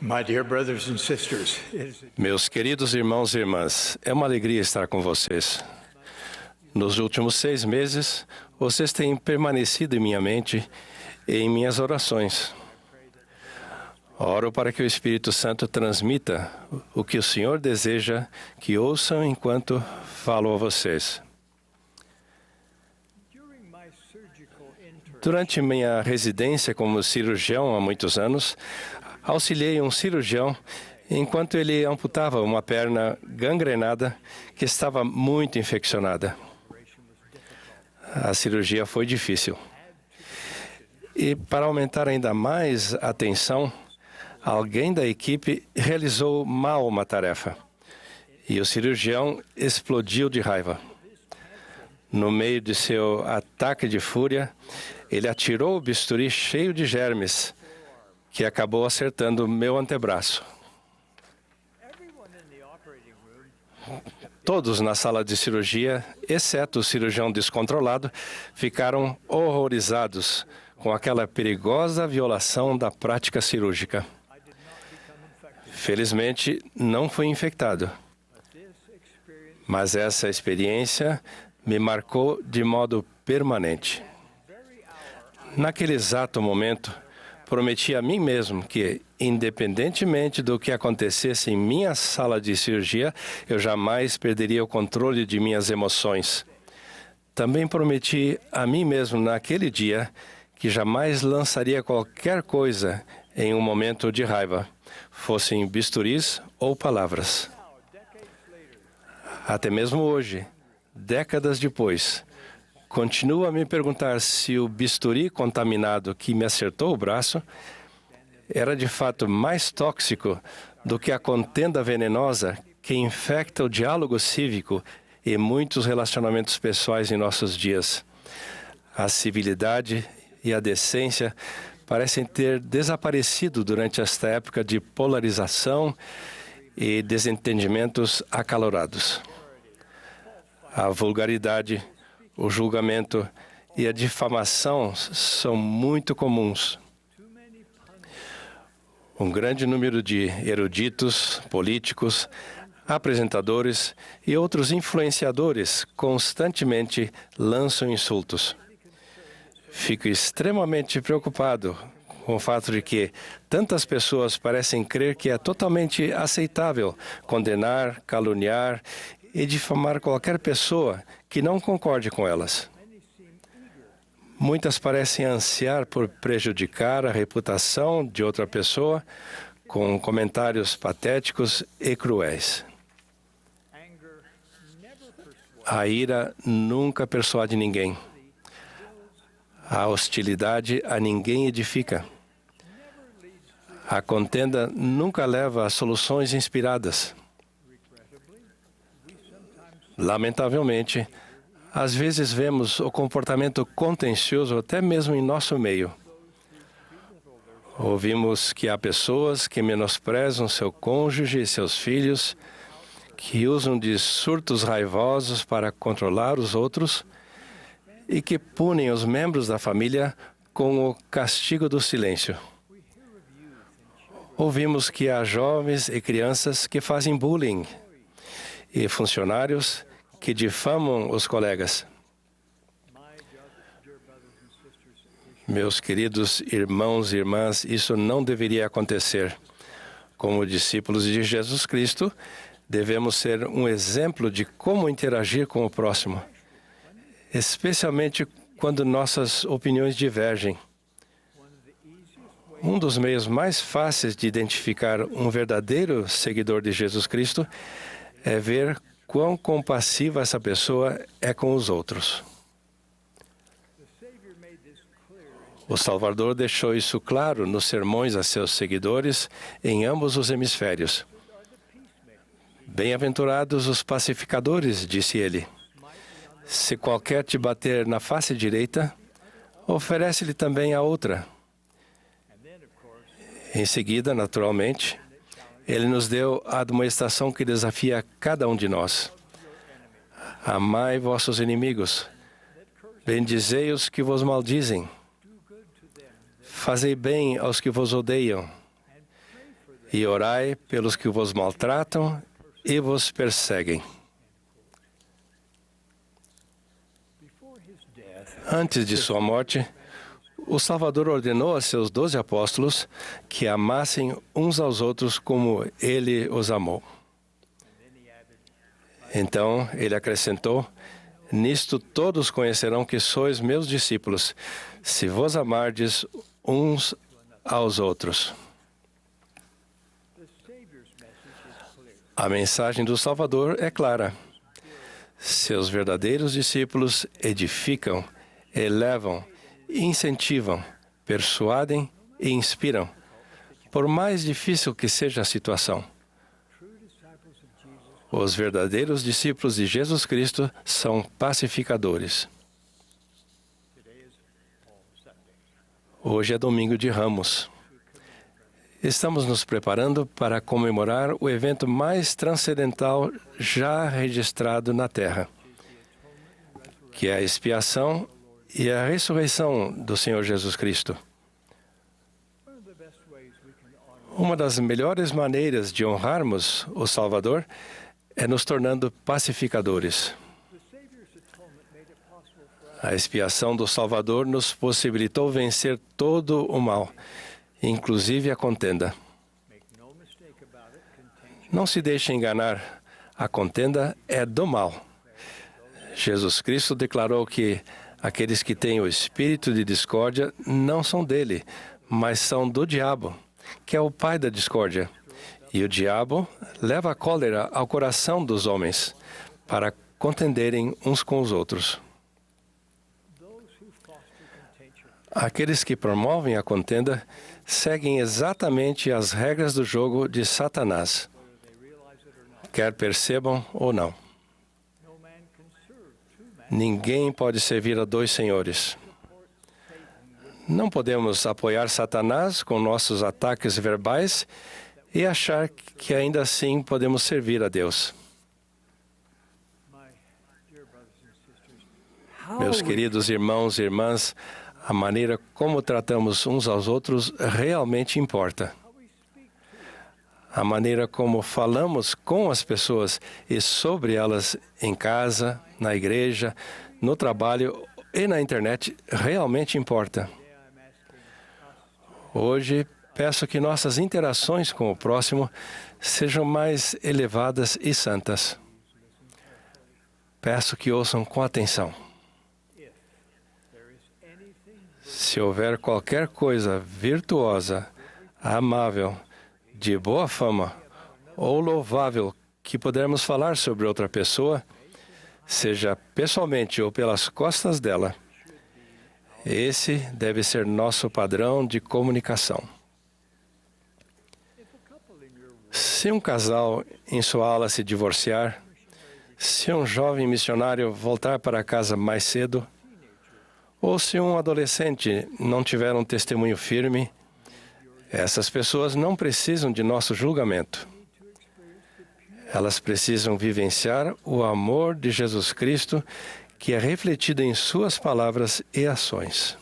My dear brothers and sisters, Meus queridos irmãos e irmãs, é uma alegria estar com vocês. Nos últimos 6 meses, vocês têm permanecido em minha mente e em minhas orações. Oro para que o Espírito Santo transmita o que o Senhor deseja que ouçam enquanto falo a vocês. Durante minha residência como cirurgião há muitos anos, auxiliei um cirurgião enquanto ele amputava uma perna gangrenada que estava muito infeccionada. A cirurgia foi difícil. E para aumentar ainda mais a tensão, alguém da equipe realizou mal uma tarefa. E o cirurgião explodiu de raiva. No meio de seu ataque de fúria, ele atirou o bisturi cheio de germes, que acabou acertando meu antebraço. Todos na sala de cirurgia, exceto o cirurgião descontrolado, ficaram horrorizados com aquela perigosa violação da prática cirúrgica. Felizmente, não fui infectado. Mas essa experiência me marcou de modo permanente. Naquele exato momento, prometi a mim mesmo que, independentemente do que acontecesse em minha sala de cirurgia, eu jamais perderia o controle de minhas emoções. Também prometi a mim mesmo naquele dia que jamais lançaria qualquer coisa em um momento de raiva, fossem bisturis ou palavras. Até mesmo hoje, décadas depois, continuo a me perguntar se o bisturi contaminado que me acertou o braço era de fato mais tóxico do que a contenda venenosa que infecta o diálogo cívico e muitos relacionamentos pessoais em nossos dias. A civilidade e a decência parecem ter desaparecido durante esta época de polarização e desentendimentos acalorados. A vulgaridade, o julgamento e a difamação são muito comuns. Um grande número de eruditos, políticos, apresentadores e outros influenciadores constantemente lançam insultos. Fico extremamente preocupado com o fato de que tantas pessoas parecem crer que é totalmente aceitável condenar, caluniar e difamar qualquer pessoa que não concorde com elas. Muitas parecem ansiar por prejudicar a reputação de outra pessoa com comentários patéticos e cruéis. A ira nunca persuade ninguém. A hostilidade a ninguém edifica. A contenda nunca leva a soluções inspiradas. Lamentavelmente, às vezes vemos o comportamento contencioso até mesmo em nosso meio. Ouvimos que há pessoas que menosprezam seu cônjuge e seus filhos, que usam de surtos raivosos para controlar os outros e que punem os membros da família com o castigo do silêncio. Ouvimos que há jovens e crianças que fazem bullying e funcionários que difamam os colegas. Meus queridos irmãos e irmãs, isso não deveria acontecer. Como discípulos de Jesus Cristo, devemos ser um exemplo de como interagir com o próximo, especialmente quando nossas opiniões divergem. Um dos meios mais fáceis de identificar um verdadeiro seguidor de Jesus Cristo é ver quão compassiva essa pessoa é com os outros. O Salvador deixou isso claro nos sermões a seus seguidores em ambos os hemisférios. Bem-aventurados os pacificadores, disse ele. Se qualquer te bater na face direita, oferece-lhe também a outra. Em seguida, naturalmente, ele nos deu a admoestação que desafia cada um de nós. Amai vossos inimigos, bendizei os que vos maldizem, fazei bem aos que vos odeiam e orai pelos que vos maltratam e vos perseguem. Antes de sua morte, o Salvador ordenou a seus 12 apóstolos que amassem uns aos outros como ele os amou. Então, ele acrescentou: nisto todos conhecerão que sois meus discípulos, se vos amardes uns aos outros. A mensagem do Salvador é clara. Seus verdadeiros discípulos edificam, elevam, incentivam, persuadem e inspiram, por mais difícil que seja a situação. Os verdadeiros discípulos de Jesus Cristo são pacificadores. Hoje é domingo de Ramos. Estamos nos preparando para comemorar o evento mais transcendental já registrado na Terra, que é a expiação e a ressurreição do Senhor Jesus Cristo. Uma das melhores maneiras de honrarmos o Salvador é nos tornando pacificadores. A expiação do Salvador nos possibilitou vencer todo o mal, inclusive a contenda. Não se deixe enganar, a contenda é do mal. Jesus Cristo declarou que aqueles que têm o espírito de discórdia não são dele, mas são do diabo, que é o pai da discórdia. E o diabo leva a cólera ao coração dos homens para contenderem uns com os outros. Aqueles que promovem a contenda seguem exatamente as regras do jogo de Satanás, quer percebam ou não. Ninguém pode servir a dois senhores. Não podemos apoiar Satanás com nossos ataques verbais e achar que ainda assim podemos servir a Deus. Meus queridos irmãos e irmãs, a maneira como tratamos uns aos outros realmente importa. A maneira como falamos com as pessoas e sobre elas em casa, na igreja, no trabalho e na internet realmente importa. Hoje, peço que nossas interações com o próximo sejam mais elevadas e santas. Peço que ouçam com atenção. Se houver qualquer coisa virtuosa, amável, de boa fama ou louvável que pudermos falar sobre outra pessoa, seja pessoalmente ou pelas costas dela, esse deve ser nosso padrão de comunicação. Se um casal em sua ala se divorciar, se um jovem missionário voltar para casa mais cedo, ou se um adolescente não tiver um testemunho firme, essas pessoas não precisam de nosso julgamento. Elas precisam vivenciar o amor de Jesus Cristo, que é refletido em suas palavras e ações.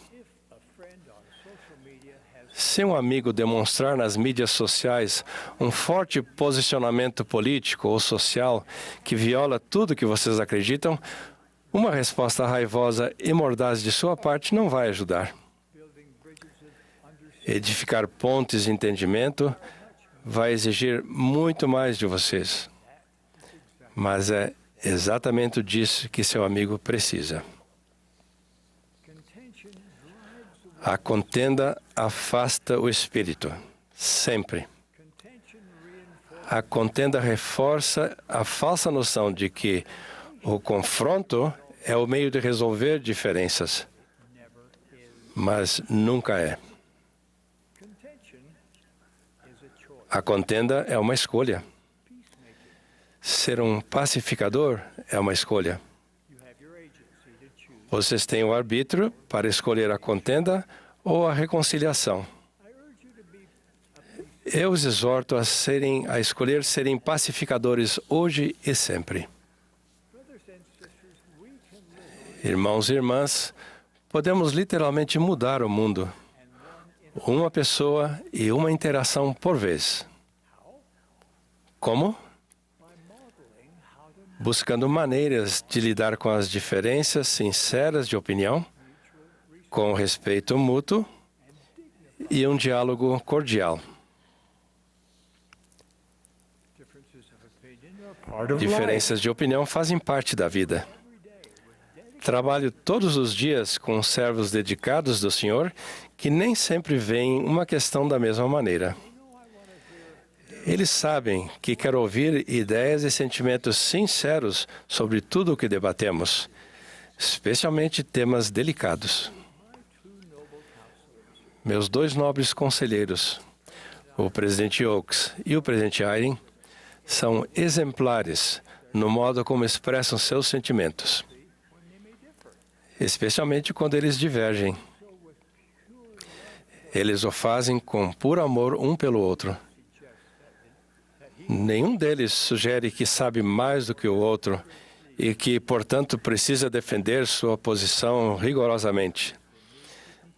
Se um amigo demonstrar nas mídias sociais um forte posicionamento político ou social que viola tudo que vocês acreditam, uma resposta raivosa e mordaz de sua parte não vai ajudar. Edificar pontes de entendimento vai exigir muito mais de vocês. Mas é exatamente disso que seu amigo precisa. A contenda afasta o espírito, sempre. A contenda reforça a falsa noção de que o confronto é o meio de resolver diferenças, mas nunca é. A contenda é uma escolha. Ser um pacificador é uma escolha. Vocês têm o arbítrio para escolher a contenda ou a reconciliação. Eu os exorto a escolher serem pacificadores hoje e sempre. Irmãos e irmãs, podemos literalmente mudar o mundo. Uma pessoa e uma interação por vez. Como? Buscando maneiras de lidar com as diferenças sinceras de opinião, com respeito mútuo e um diálogo cordial. Diferenças de opinião fazem parte da vida. Trabalho todos os dias com servos dedicados do Senhor que nem sempre veem uma questão da mesma maneira. Eles sabem que quero ouvir ideias e sentimentos sinceros sobre tudo o que debatemos, especialmente temas delicados. Meus dois nobres conselheiros, o presidente Oaks e o presidente Eyring, são exemplares no modo como expressam seus sentimentos, especialmente quando eles divergem. Eles o fazem com puro amor um pelo outro. Nenhum deles sugere que sabe mais do que o outro e que, portanto, precisa defender sua posição rigorosamente.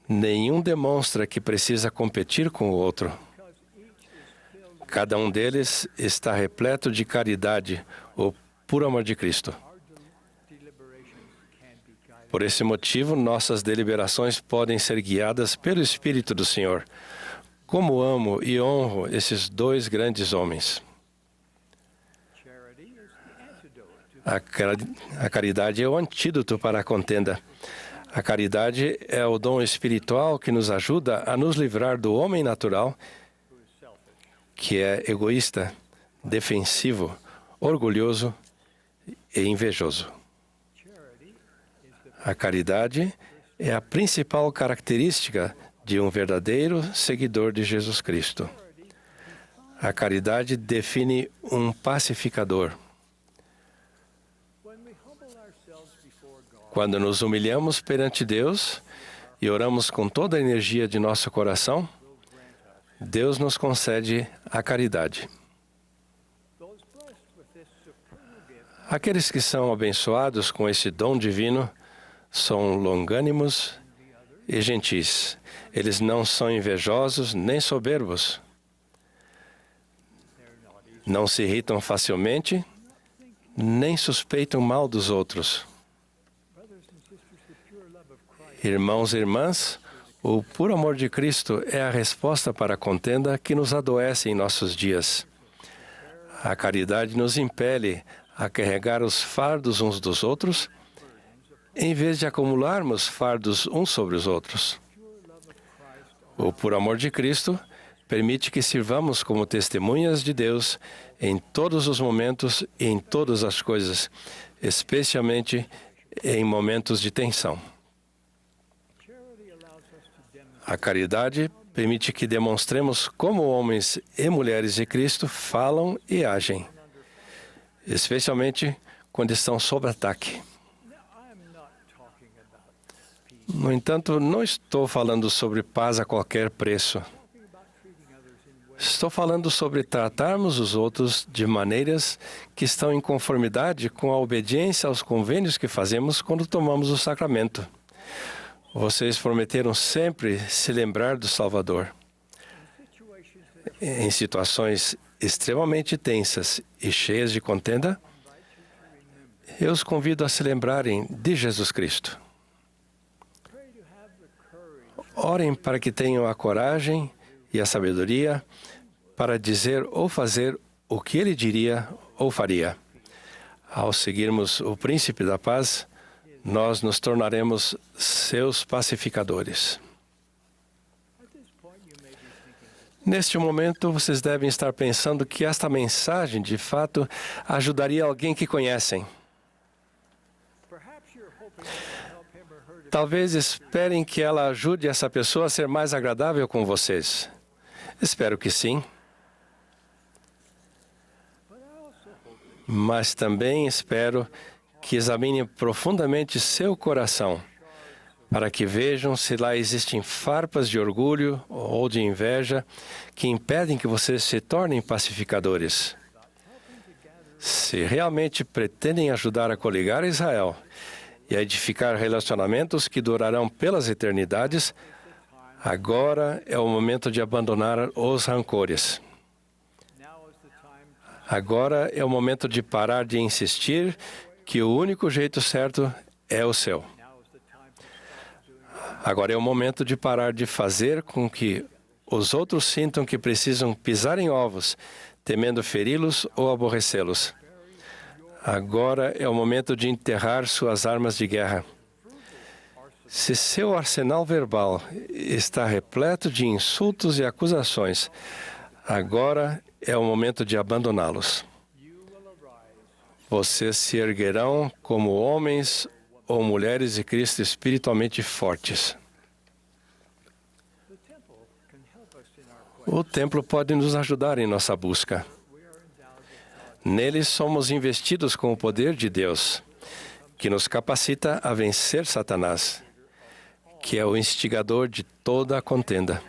Nenhum demonstra que precisa competir com o outro. Cada um deles está repleto de caridade, o puro amor de Cristo. Por esse motivo, nossas deliberações podem ser guiadas pelo Espírito do Senhor. Como amo e honro esses dois grandes homens. A caridade é o antídoto para a contenda. A caridade é o dom espiritual que nos ajuda a nos livrar do homem natural, que é egoísta, defensivo, orgulhoso e invejoso. A caridade é a principal característica de um verdadeiro seguidor de Jesus Cristo. A caridade define um pacificador. Quando nos humilhamos perante Deus e oramos com toda a energia de nosso coração, Deus nos concede a caridade. Aqueles que são abençoados com esse dom divino são longânimos e gentis. Eles não são invejosos nem soberbos. Não se irritam facilmente, nem suspeitam mal dos outros. Irmãos e irmãs, o puro amor de Cristo é a resposta para a contenda que nos adoece em nossos dias. A caridade nos impele a carregar os fardos uns dos outros, em vez de acumularmos fardos uns sobre os outros. O puro amor de Cristo permite que sirvamos como testemunhas de Deus em todos os momentos e em todas as coisas, especialmente em momentos de tensão. A caridade permite que demonstremos como homens e mulheres de Cristo falam e agem, especialmente quando estão sob ataque. No entanto, não estou falando sobre paz a qualquer preço. Estou falando sobre tratarmos os outros de maneiras que estão em conformidade com a obediência aos convênios que fazemos quando tomamos o sacramento. Vocês prometeram sempre se lembrar do Salvador. Em situações extremamente tensas e cheias de contenda, eu os convido a se lembrarem de Jesus Cristo. Orem para que tenham a coragem e a sabedoria para dizer ou fazer o que ele diria ou faria. Ao seguirmos o Príncipe da Paz, nós nos tornaremos seus pacificadores. Neste momento, vocês devem estar pensando que esta mensagem, de fato, ajudaria alguém que conhecem. Talvez esperem que ela ajude essa pessoa a ser mais agradável com vocês. Espero que sim. Mas também espero que examinem profundamente seu coração, para que vejam se lá existem farpas de orgulho ou de inveja que impedem que vocês se tornem pacificadores. Se realmente pretendem ajudar a coligar Israel e a edificar relacionamentos que durarão pelas eternidades, agora é o momento de abandonar os rancores. Agora é o momento de parar de insistir que o único jeito certo é o seu. Agora é o momento de parar de fazer com que os outros sintam que precisam pisar em ovos, temendo feri-los ou aborrecê-los. Agora é o momento de enterrar suas armas de guerra. Se seu arsenal verbal está repleto de insultos e acusações, agora é o momento de abandoná-los. Vocês se erguerão como homens ou mulheres de Cristo espiritualmente fortes. O templo pode nos ajudar em nossa busca. Nele somos investidos com o poder de Deus, que nos capacita a vencer Satanás, que é o instigador de toda a contenda.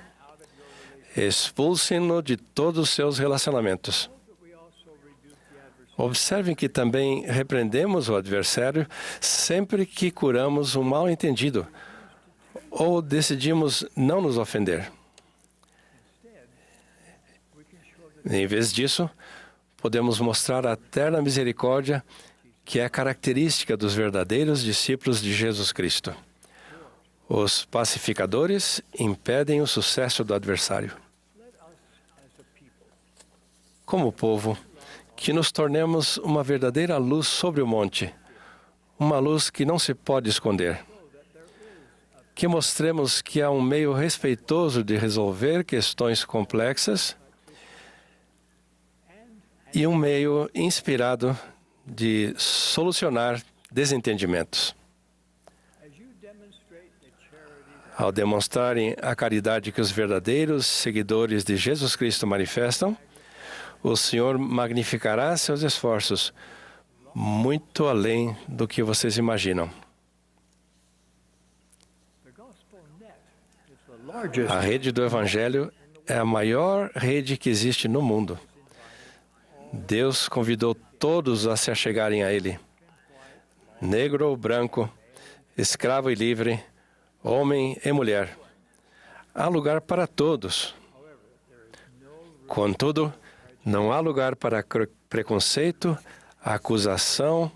Expulsem-no de todos os seus relacionamentos. Observem que também repreendemos o adversário sempre que curamos um mal-entendido ou decidimos não nos ofender. Em vez disso, podemos mostrar a terna misericórdia que é característica dos verdadeiros discípulos de Jesus Cristo. Os pacificadores impedem o sucesso do adversário. Como povo, que nos tornemos uma verdadeira luz sobre o monte, uma luz que não se pode esconder. Que mostremos que há um meio respeitoso de resolver questões complexas e um meio inspirado de solucionar desentendimentos. Ao demonstrarem a caridade que os verdadeiros seguidores de Jesus Cristo manifestam, o Senhor magnificará seus esforços muito além do que vocês imaginam. A rede do Evangelho é a maior rede que existe no mundo. Deus convidou todos a se achegarem a Ele. Negro ou branco, escravo e livre, homem e mulher. Há lugar para todos. Contudo, não há lugar para preconceito, acusação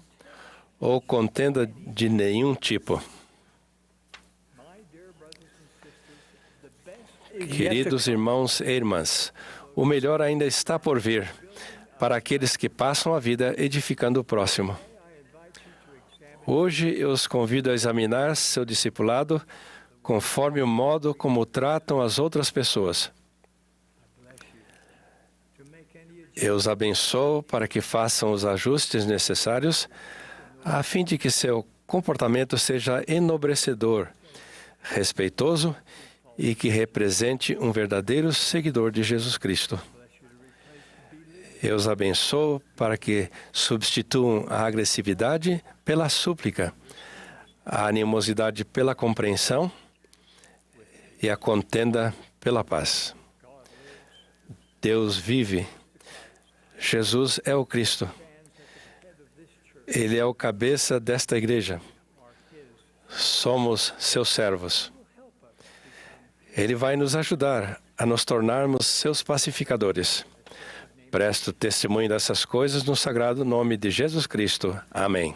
ou contenda de nenhum tipo. Queridos irmãos e irmãs, o melhor ainda está por vir para aqueles que passam a vida edificando o próximo. Hoje eu os convido a examinar seu discipulado conforme o modo como tratam as outras pessoas. Eu os abençoo para que façam os ajustes necessários a fim de que seu comportamento seja enobrecedor, respeitoso e que represente um verdadeiro seguidor de Jesus Cristo. Eu os abençoo para que substituam a agressividade pela súplica, a animosidade pela compreensão e a contenda pela paz. Deus vive. Jesus é o Cristo. Ele é o cabeça desta igreja. Somos seus servos. Ele vai nos ajudar a nos tornarmos seus pacificadores. Presto testemunho dessas coisas no sagrado nome de Jesus Cristo. Amém.